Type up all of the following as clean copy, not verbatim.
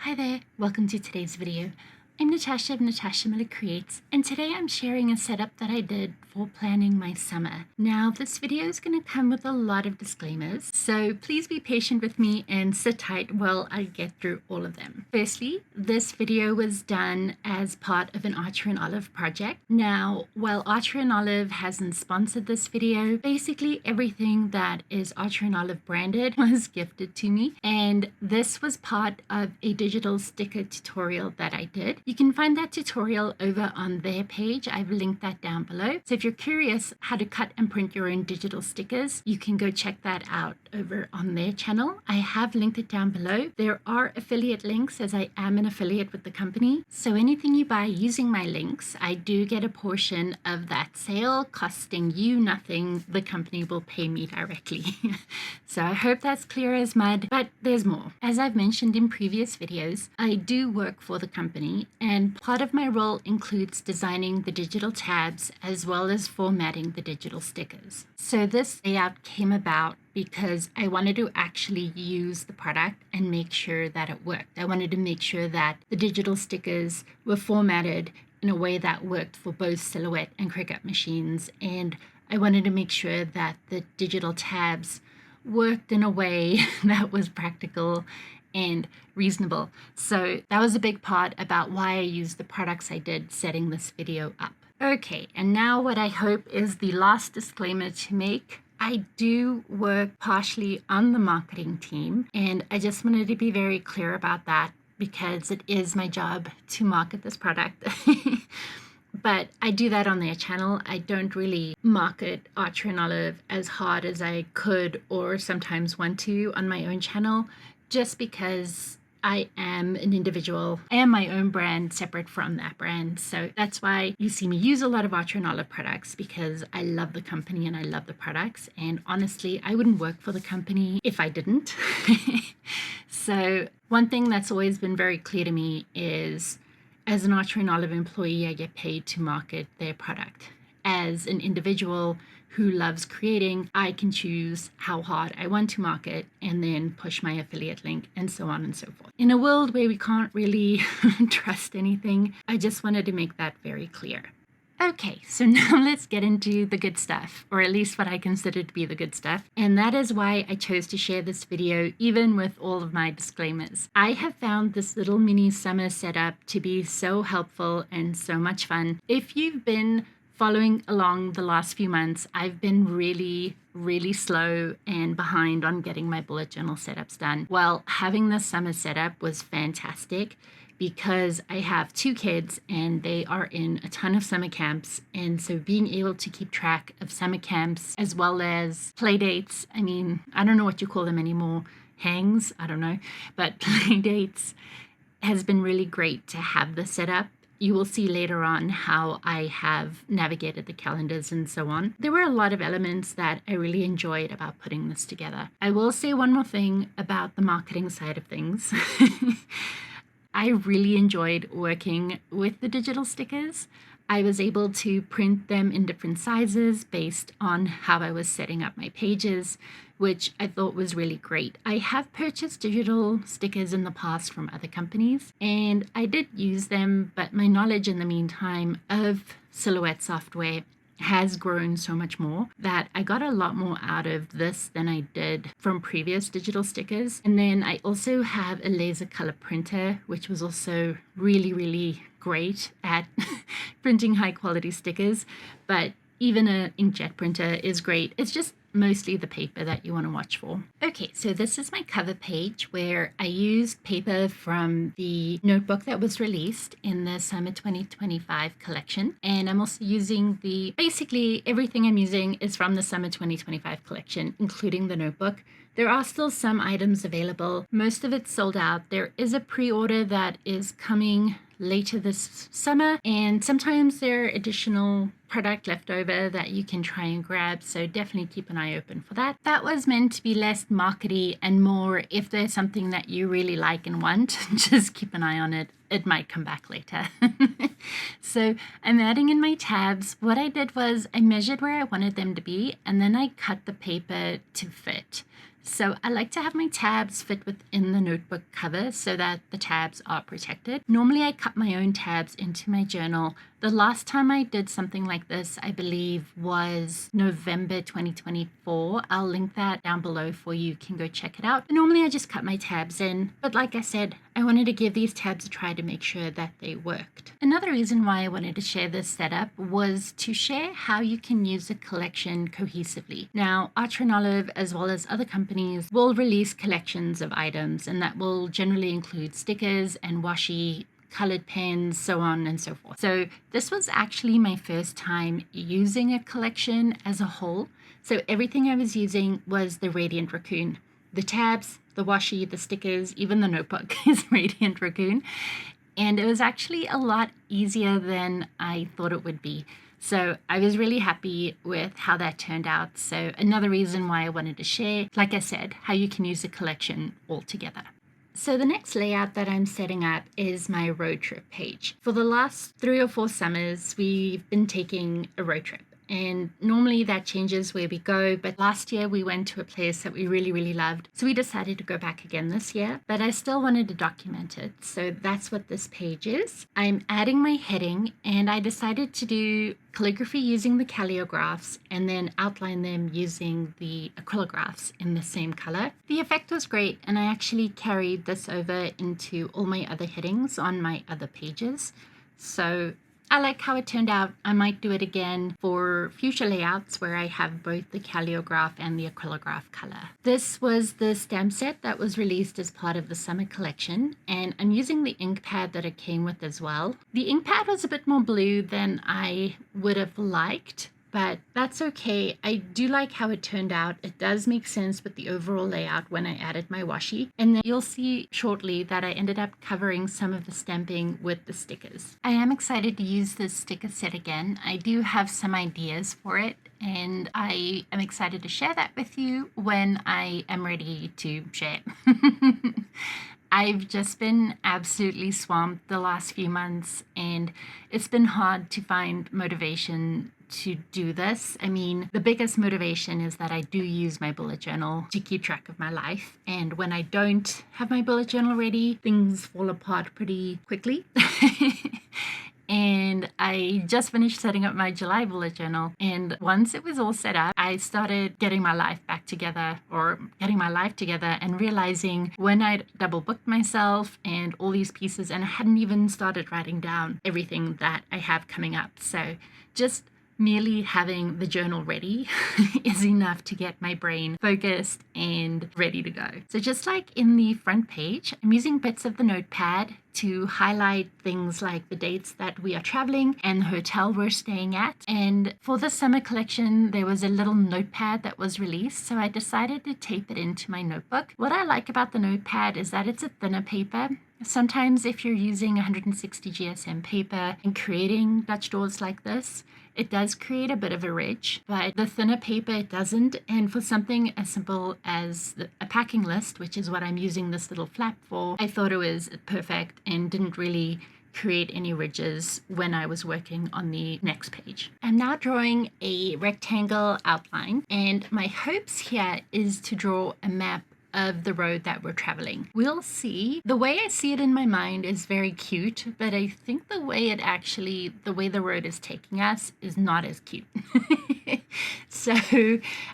Hi there, welcome to today's video. I'm Natasha of Natasha Miller Creates, and today I'm sharing a setup that I did for planning my summer. Now, this video is going to come with a lot of disclaimers, so please be patient with me and sit tight while I get through all of them. Firstly, this video was done as part of an Archer and Olive project. Now, while Archer and Olive hasn't sponsored this video, basically everything that is Archer and Olive branded was gifted to me, and this was part of a digital sticker tutorial that I did. You can find that tutorial over on their page. I've linked that down below. So if you're curious how to cut and print your own digital stickers, you can go check that out over on their channel. I have linked it down below. There are affiliate links as I am an affiliate with the company. So anything you buy using my links, I do get a portion of that sale costing you nothing. The company will pay me directly. So I hope that's clear as mud, but there's more. As I've mentioned in previous videos, I do work for the company, and part of my role includes designing the digital tabs as well as formatting the digital stickers. So this layout came about because I wanted to actually use the product and make sure that it worked. I wanted to make sure that the digital stickers were formatted in a way that worked for both Silhouette and Cricut machines, and I wanted to make sure that the digital tabs worked in a way that was practical and reasonable. So that was a big part about why I used the products I did setting this video up. Okay, and now what I hope is the last disclaimer to make. I do work partially on the marketing team, and I just wanted to be very clear about that because it is my job to market this product. But I do that on their channel. I don't really market Archer and Olive as hard as I could or sometimes want to on my own channel, just because I am an individual. I am my own brand separate from that brand. So that's why you see me use a lot of Archer and Olive products, because I love the company and I love the products. And honestly, I wouldn't work for the company if I didn't. So one thing that's always been very clear to me is, as an Archer and Olive employee, I get paid to market their product. As an individual who loves creating, I can choose how hard I want to market and then push my affiliate link and so on and so forth. In a world where we can't really trust anything, I just wanted to make that very clear. Okay, so now let's get into the good stuff, or at least what I consider to be the good stuff. And that is why I chose to share this video, even with all of my disclaimers. I have found this little mini summer setup to be so helpful and so much fun. If you've been following along the last few months, I've been really slow and behind on getting my bullet journal setups done. Well, having this summer setup was fantastic, because I have 2 kids and they are in a ton of summer camps. And so being able to keep track of summer camps as well as play dates, I mean, I don't know what you call them anymore, hangs, I don't know, but play dates has been really great to have this set up. You will see later on how I have navigated the calendars and so on. There were a lot of elements that I really enjoyed about putting this together. I will say one more thing about the marketing side of things. I really enjoyed working with the digital stickers. I was able to print them in different sizes based on how I was setting up my pages, which I thought was really great. I have purchased digital stickers in the past from other companies, and I did use them, but my knowledge in the meantime of Silhouette software has grown so much more that I got a lot more out of this than I did from previous digital stickers. And then I also have a laser color printer, which was also really great at printing high quality stickers. But even an inkjet printer is great. It's just mostly the paper that you want to watch for. Okay, so this is my cover page where I used paper from the notebook that was released in the Summer 2025 collection. And I'm also using basically everything I'm using is from the Summer 2025 collection, including the notebook. There are still some items available. Most of it's sold out. There is a pre-order that is coming later this summer, and sometimes there are additional product left over that you can try and grab, so definitely keep an eye open for that. That was meant to be less markety and more, if there's something that you really like and want, just keep an eye on it. It might come back later. So I'm adding in my tabs. What I did was I measured where I wanted them to be, and then I cut the paper to fit. So I like to have my tabs fit within the notebook cover so that the tabs are protected. Normally I cut my own tabs into my journal. The last time I did something like this, I believe, was November 2024. I'll link that down below for you. You can go check it out. But normally I just cut my tabs in, but like I said, I wanted to give these tabs a try to make sure that they worked. Another reason why I wanted to share this setup was to share how you can use a collection cohesively. Now, Archer and Olive, as well as other companies, will release collections of items, and that will generally include stickers and washi, colored pens, so on and so forth. So this was actually my first time using a collection as a whole. So everything I was using was the Radiant Raccoon. The tabs, the washi, the stickers, even the notebook is Radiant Raccoon. And it was actually a lot easier than I thought it would be. So I was really happy with how that turned out. So another reason why I wanted to share, like I said, how you can use a collection all together. So the next layout that I'm setting up is my road trip page. For the last 3 or 4 summers, we've been taking a road trip. And normally that changes where we go, but last year we went to a place that we really loved. So we decided to go back again this year, but I still wanted to document it. So that's what this page is. I'm adding my heading, and I decided to do calligraphy using the calligraphs and then outline them using the acrylographs in the same color. The effect was great, and I actually carried this over into all my other headings on my other pages. So I like how it turned out. I might do it again for future layouts where I have both the calligraph and the acrylograph color. This was the stamp set that was released as part of the summer collection, and I'm using the ink pad that it came with as well. The ink pad was a bit more blue than I would have liked, but that's okay. I do like how it turned out. It does make sense with the overall layout when I added my washi. And then you'll see shortly that I ended up covering some of the stamping with the stickers. I am excited to use this sticker set again. I do have some ideas for it, and I am excited to share that with you when I am ready to share. I've just been absolutely swamped the last few months, and it's been hard to find motivation to do this. I mean, the biggest motivation is that I do use my bullet journal to keep track of my life, and when I don't have my bullet journal ready, things fall apart pretty quickly. And I just finished setting up my July bullet journal, and once it was all set up, I started getting my life together and realizing when I'd double booked myself and all these pieces, and I hadn't even started writing down everything that I have coming up. So just merely having the journal ready is enough to get my brain focused and ready to go. So just like in the front page, I'm using bits of the notepad to highlight things like the dates that we are traveling and the hotel we're staying at. And for the summer collection, there was a little notepad that was released, so I decided to tape it into my notebook. What I like about the notepad is that it's a thinner paper. Sometimes if you're using 160 GSM paper and creating Dutch doors like this, it does create a bit of a ridge, but the thinner paper, it doesn't. And for something as simple as a packing list, which is what I'm using this little flap for, I thought it was perfect and didn't really create any ridges when I was working on the next page. I'm now drawing a rectangle outline, and my hopes here is to draw a map of the road that we're traveling. We'll see. The way I see it in my mind is very cute, but I think the way the road is taking us is not as cute. So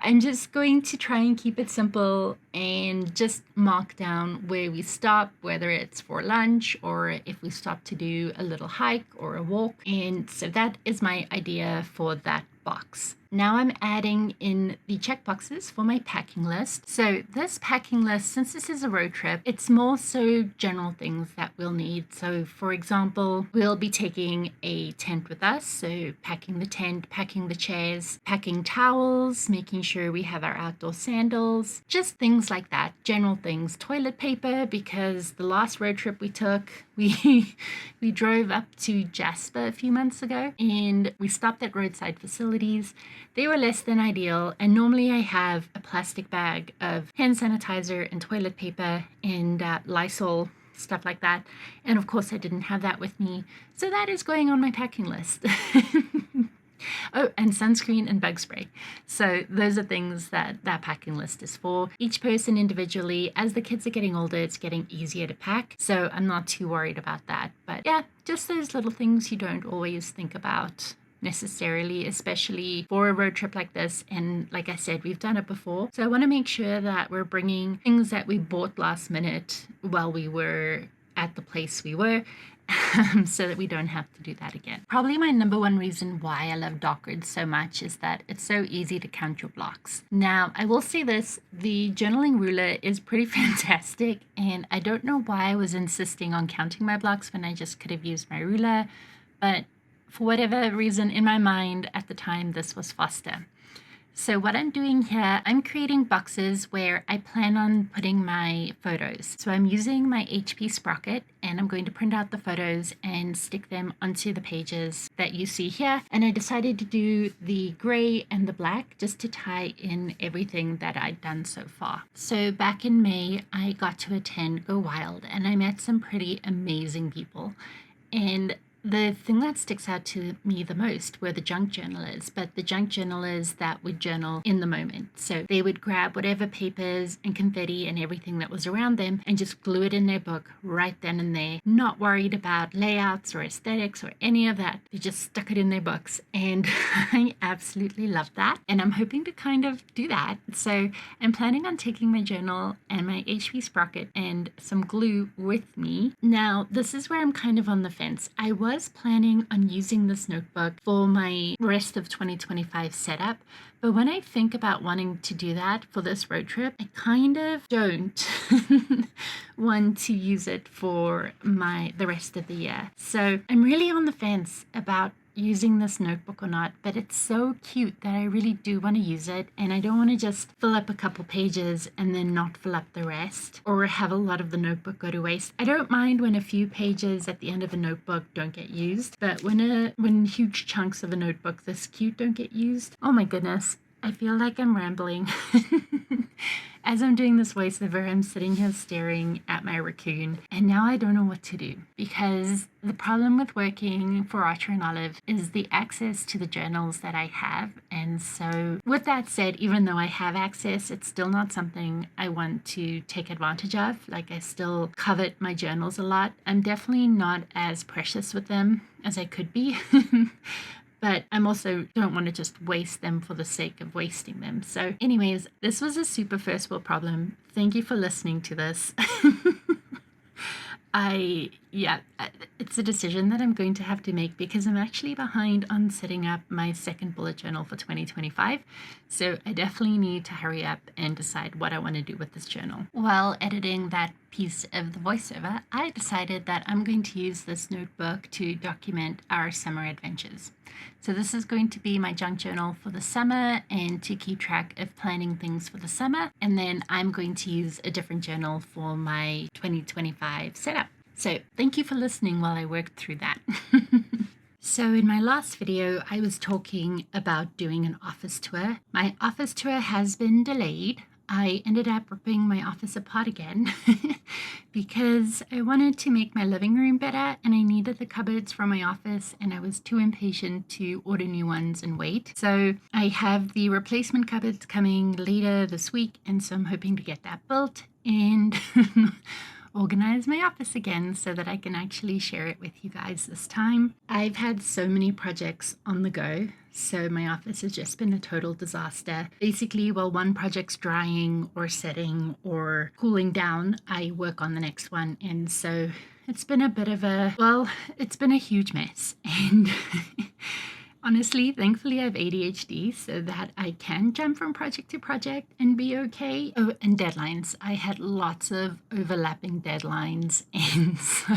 I'm just going to try and keep it simple and just mark down where we stop, whether it's for lunch or if we stop to do a little hike or a walk. And so that is my idea for that box. Now I'm adding in the checkboxes for my packing list. So this packing list, since this is a road trip, it's more so general things that we'll need. So for example, we'll be taking a tent with us. So packing the tent, packing the chairs, packing towels, making sure we have our outdoor sandals, just things like that, general things. Toilet paper, because the last road trip we took, we drove up to Jasper a few months ago, and we stopped at roadside facilities. They were less than ideal, and normally I have a plastic bag of hand sanitizer and toilet paper and Lysol, stuff like that. And of course I didn't have that with me, so that is going on my packing list. Oh, and sunscreen and bug spray. So those are things that that packing list is for. Each person individually. As the kids are getting older, it's getting easier to pack. So I'm not too worried about that. But yeah, just those little things you don't always think about necessarily, especially for a road trip like this. And like I said, we've done it before. So I want to make sure that we're bringing things that we bought last minute while we were at the place we were, so that we don't have to do that again. Probably my number one reason why I love dock grids so much is that it's so easy to count your blocks. Now, I will say this, the journaling ruler is pretty fantastic, and I don't know why I was insisting on counting my blocks when I just could have used my ruler, but for whatever reason in my mind at the time, this was faster. So what I'm doing here, I'm creating boxes where I plan on putting my photos. So I'm using my HP Sprocket, and I'm going to print out the photos and stick them onto the pages that you see here. And I decided to do the gray and the black just to tie in everything that I'd done so far. So back in May, I got to attend Go Wild, and I met some pretty amazing people. And the thing that sticks out to me the most were the junk journalers, but the junk journalers that would journal in the moment. So they would grab whatever papers and confetti and everything that was around them and just glue it in their book right then and there, not worried about layouts or aesthetics or any of that. They just stuck it in their books, and I absolutely love that. And I'm hoping to kind of do that. So I'm planning on taking my journal and my HP Sprocket and some glue with me. Now, this is where I'm kind of on the fence. I was planning on using this notebook for my rest of 2025 setup, but when I think about wanting to do that for this road trip, I kind of don't want to use it for the rest of the year. So I'm really on the fence about using this notebook or not, but it's so cute that I really do want to use it, and I don't want to just fill up a couple pages and then not fill up the rest or have a lot of the notebook go to waste. I don't mind when a few pages at the end of a notebook don't get used, but when huge chunks of a notebook this cute don't get used, oh my goodness, I feel like I'm rambling. As I'm doing this voiceover, I'm sitting here staring at my raccoon, and now I don't know what to do, because the problem with working for Archer and Olive is the access to the journals that I have. And so with that said, even though I have access, it's still not something I want to take advantage of. Like, I still covet my journals a lot. I'm definitely not as precious with them as I could be. But I'm also don't want to just waste them for the sake of wasting them. So anyways, this was a super first world problem. Thank you for listening to this. It's a decision that I'm going to have to make because I'm actually behind on setting up my second bullet journal for 2025. So I definitely need to hurry up and decide what I want to do with this journal. While editing that piece of the voiceover, I decided that I'm going to use this notebook to document our summer adventures. So this is going to be my junk journal for the summer and to keep track of planning things for the summer. And then I'm going to use a different journal for my 2025 setup. So thank you for listening while I worked through that. So in my last video, I was talking about doing an office tour. My office tour has been delayed. I ended up ripping my office apart again because I wanted to make my living room better, and I needed the cupboards from my office, and I was too impatient to order new ones and wait. So I have the replacement cupboards coming later this week, and so I'm hoping to get that built and organize my office again so that I can actually share it with you guys this time. I've had so many projects on the go, so my office has just been a total disaster. Basically, while one project's drying or setting or cooling down, I work on the next one. And so it's been a bit of it's been a huge mess. And honestly, thankfully, I have ADHD so that I can jump from project to project and be okay. Oh, and deadlines. I had lots of overlapping deadlines, and so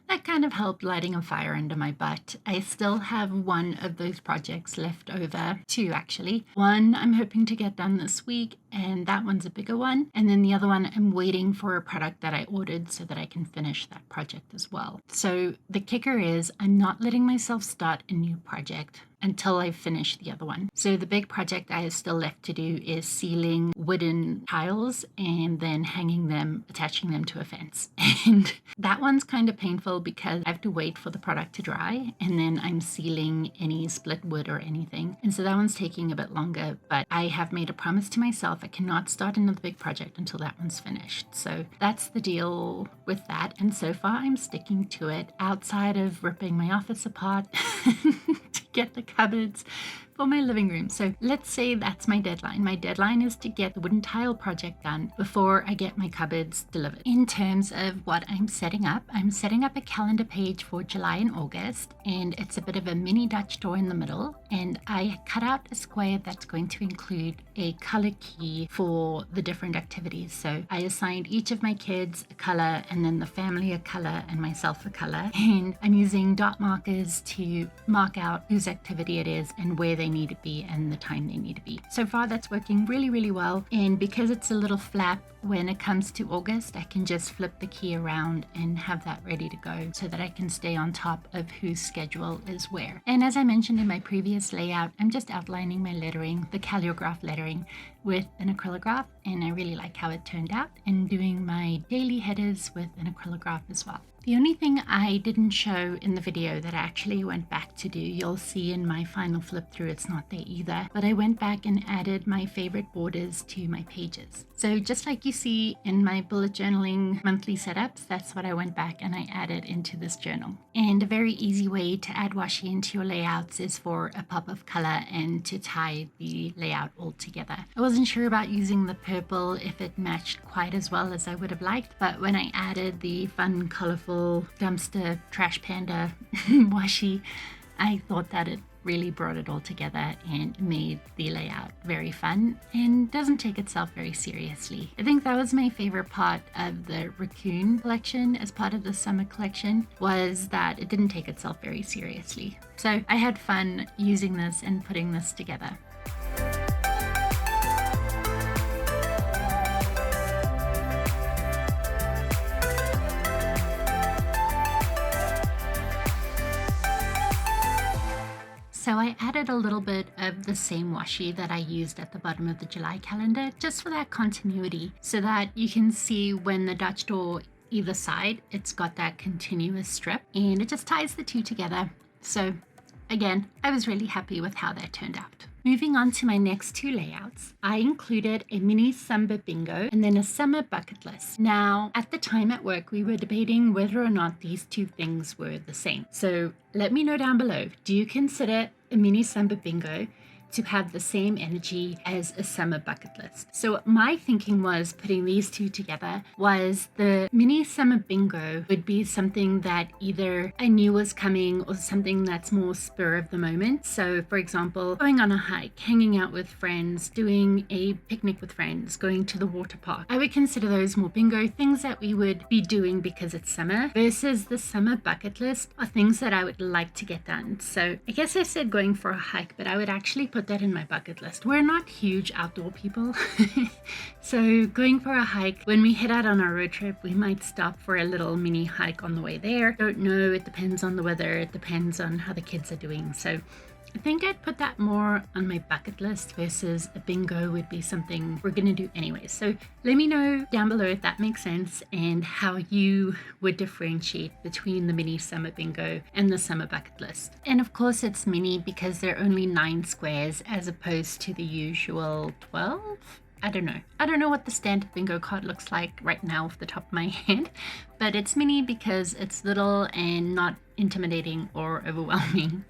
that kind of helped lighting a fire under my butt. I still have one of those projects left over, two actually. One I'm hoping to get done this week, and that one's a bigger one. And then the other one, I'm waiting for a product that I ordered so that I can finish that project as well. So the kicker is I'm not letting myself start a new project project until I finish the other one. So the big project I have still left to do is sealing wooden tiles and then hanging them, attaching them to a fence. And that one's kind of painful because I have to wait for the product to dry and then I'm sealing any split wood or anything. And so that one's taking a bit longer, but I have made a promise to myself I cannot start another big project until that one's finished. So that's the deal with that. And so far I'm sticking to it outside of ripping my office apart to get the cupboards for my living room. So let's say that's my deadline. My deadline is to get the wooden tile project done before I get my cupboards delivered. In terms of what I'm setting up a calendar page for July and August, and it's a bit of a mini Dutch door in the middle. And I cut out a square that's going to include a color key for the different activities. So I assigned each of my kids a color and then the family a color and myself a color. And I'm using dot markers to mark out whose activity it is and where they need to be and the time they need to be. So far that's working really, really well. And because it's a little flap, when it comes to August, I can just flip the key around and have that ready to go so that I can stay on top of whose schedule is where. And as I mentioned in my previous layout, I'm just outlining my lettering, the calligraph lettering, with an acrylograph, and I really like how it turned out, and doing my daily headers with an acrylograph as well. The only thing I didn't show in the video that I actually went back to do, you'll see in my final flip through, it's not there either, but I went back and added my favorite borders to my pages. So just like you see in my bullet journaling monthly setups, that's what I went back and I added into this journal. And a very easy way to add washi into your layouts is for a pop of color and to tie the layout all together. I wasn't sure about using the purple if it matched quite as well as I would have liked, but when I added the fun, colorful dumpster trash panda washi, I thought that it really brought it all together and made the layout very fun and doesn't take itself very seriously. I think that was my favorite part of the Raccoon collection as part of the summer collection, was that it didn't take itself very seriously. So I had fun using this and putting this together. So I added a little bit of the same washi that I used at the bottom of the July calendar, just for that continuity, so that you can see when the Dutch door either side, it's got that continuous strip and it just ties the two together. So again, I was really happy with how that turned out. Moving on to my next two layouts, I included a mini summer bingo and then a summer bucket list. Now, at the time at work, we were debating whether or not these two things were the same. So let me know down below, do you consider a mini summer bingo to have the same energy as a summer bucket list? So my thinking was putting these two together was the mini summer bingo would be something that either I knew was coming or something that's more spur of the moment. So for example, going on a hike, hanging out with friends, doing a picnic with friends, going to the water park. I would consider those more bingo, things that we would be doing because it's summer, versus the summer bucket list are things that I would like to get done. So I guess I said going for a hike, but I would actually put that in my bucket list. We're not huge outdoor people. So going for a hike, when we head out on our road trip, we might stop for a little mini hike on the way there. Don't know, it depends on the weather, it depends on how the kids are doing. So I think I'd put that more on my bucket list versus a bingo would be something we're going to do anyway. So let me know down below if that makes sense and how you would differentiate between the mini summer bingo and the summer bucket list. And of course it's mini because there are only 9 squares as opposed to the usual 12. I don't know what the standard bingo card looks like right now off the top of my head, but it's mini because it's little and not intimidating or overwhelming.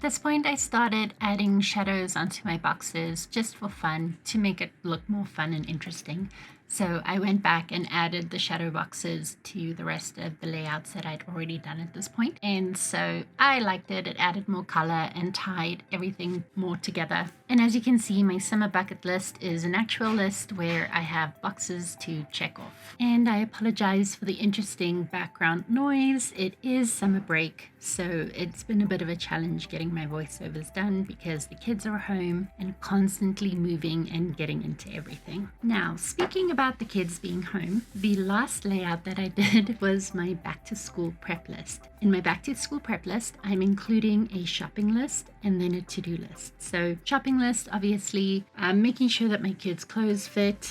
At this point, I started adding shadows onto my boxes just for fun to make it look more fun and interesting. So I went back and added the shadow boxes to the rest of the layouts that I'd already done at this point. And so I liked it. It added more color and tied everything more together. And as you can see, my summer bucket list is an actual list where I have boxes to check off. And I apologize for the interesting background noise. It is summer break, so it's been a bit of a challenge getting my voiceovers done because the kids are home and constantly moving and getting into everything. Now, speaking about the kids being home, the last layout that I did was my back to school prep list. In my back to school prep list, I'm including a shopping list and then a to-do list. So shopping list, obviously, making sure that my kids' clothes fit.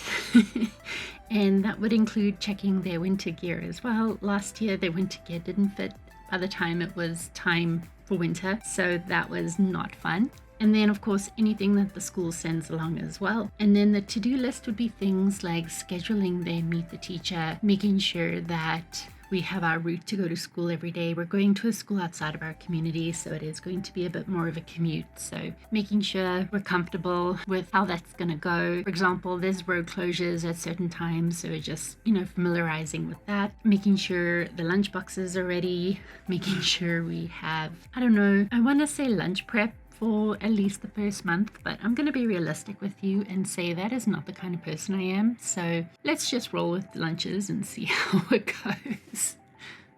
And that would include checking their winter gear as well. Last year, their winter gear didn't fit by the time it was time for winter, so that was not fun. And then, of course, anything that the school sends along as well. And then the to-do list would be things like scheduling their meet the teacher, making sure that we have our route to go to school every day. We're going to a school outside of our community, so it is going to be a bit more of a commute. So making sure we're comfortable with how that's going to go. For example, there's road closures at certain times, so just, familiarizing with that. Making sure the lunch boxes are ready. Making sure we have, I want to say lunch prep for at least the first month, but I'm going to be realistic with you and say that is not the kind of person I am. So let's just roll with the lunches and see how it goes.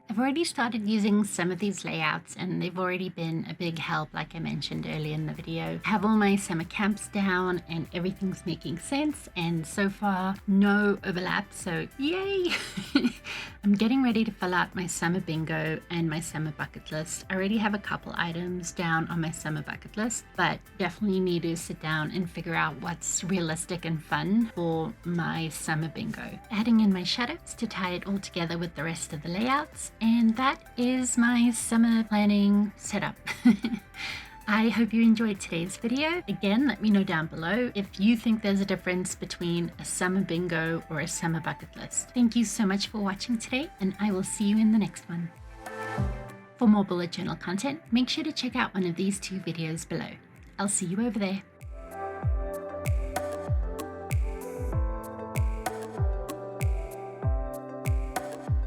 I've already started using some of these layouts and they've already been a big help, like I mentioned earlier in the video. I have all my summer camps down and everything's making sense, and so far no overlap, so yay! I'm getting ready to fill out my summer bingo and my summer bucket list. I already have a couple items down on my summer bucket list, but definitely need to sit down and figure out what's realistic and fun for my summer bingo. Adding in my shadows to tie it all together with the rest of the layouts. And that is my summer planning setup. I hope you enjoyed today's video. Again, let me know down below if you think there's a difference between a summer bingo or a summer bucket list. Thank you so much for watching today, and I will see you in the next one. For more bullet journal content, make sure to check out one of these two videos below. I'll see you over there.